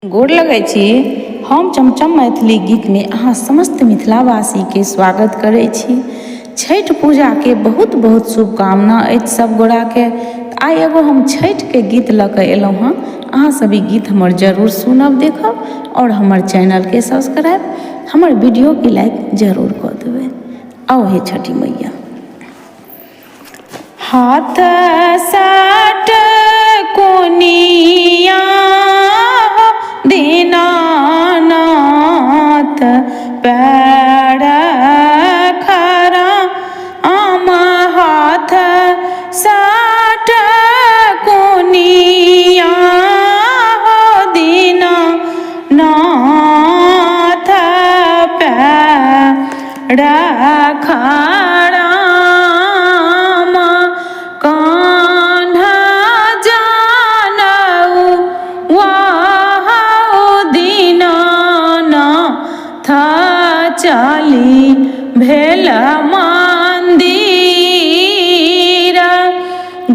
गोर लगै छी। हम चमचम मैथिली गीत में अहाँ समस्त मिथिलावासी के स्वागत करै छी। छठ पूजा के बहुत बहुत शुभकामना अछि सब गोरा के। आइ एगो हम छठ के गीत लऽ के एलहुँ हँ। अहाँ सब ई गीत हमर जरूर सुनब, देखब और हमर चैनल के सब्सक्राइब, हमर वीडियो के लाइक जरूर कऽ देबै। आओ हे छठी मैया। हाथ साट कोनिया दीनानाथ पैर खरा आम हाथ साट कोनिया दीनानाथ पैर खरा चाली भेल मंदिर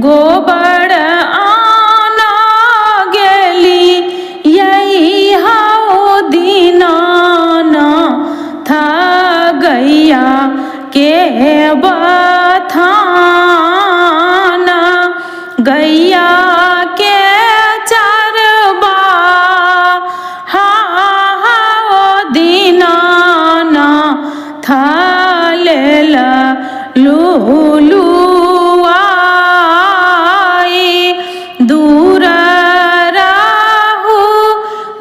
गोबर आना गेली यही हाउ दीनाना था गैया के बथाना गैया के चरबा थालेला लुलुआई दूर रहू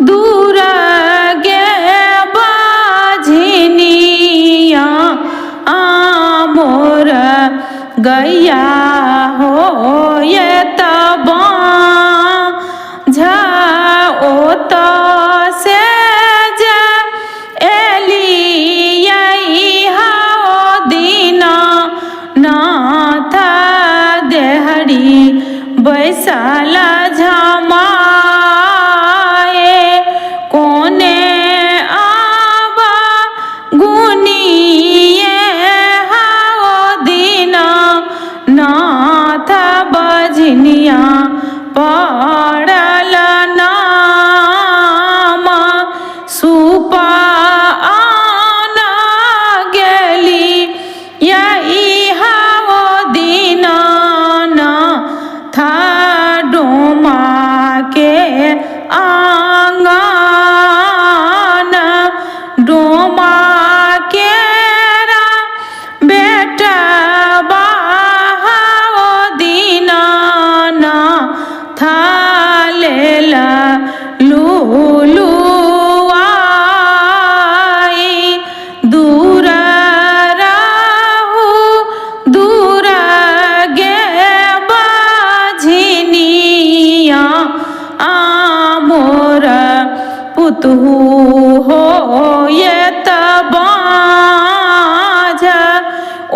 दूर गे बाझनिया आमोर गैया हो ये तबा झो तो से बैसाला झमाए कोने आबा गुनिए हाओ दीना नाथ बजनिया पड़ल नाम सुपा आना गेली यही हाओ दीना था डोमा के आंगन डोमा के बेटा बाहो दीनाना था लेला लुलुआई दूर रहू दूर गे आमोर पुतहु हो ये तबाझ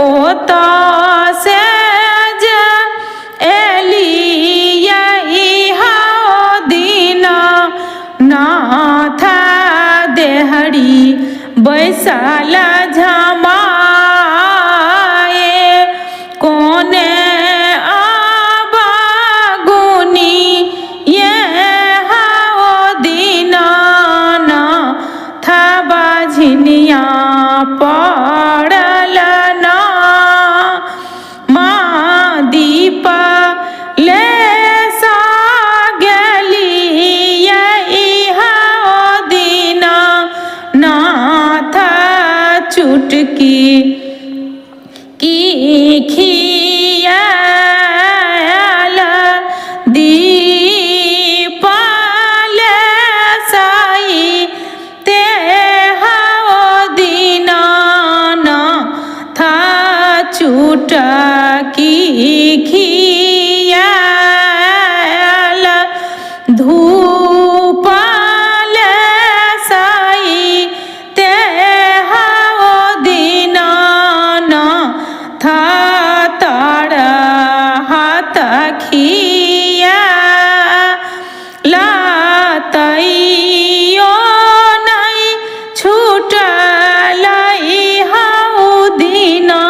ओ तो से एली यही हाओ दीना नाथ देहरी बैसाला झमाए कोने झिनिया पड़ल ना माँ दीपा ले सा गेली यही हाओ दीना नाथ चुटकी की खियाल दीपा ले साई ते चुटकी खियाल धूप ले साई ते हाओ दीनाना था तार हाथ खिया लातइयो नहीं छूटल हाउ दीना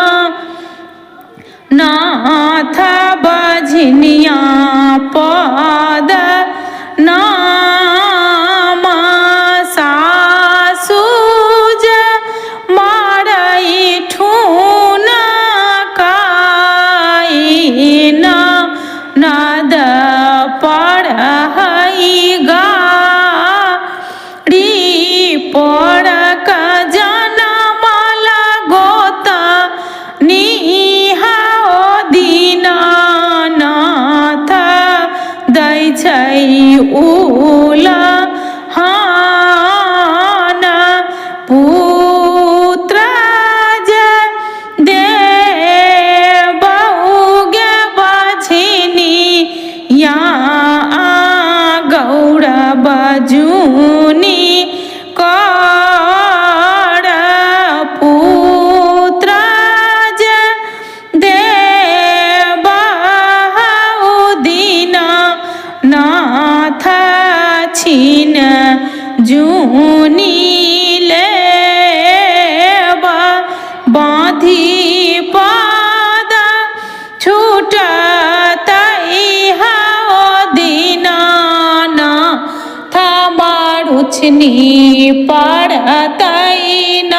जुनी कर पुत्र देबहु दीननाथ छिन जुनी लेब बाँधि पद छूटतै हो दीननाथ मारुछनी पड़तै न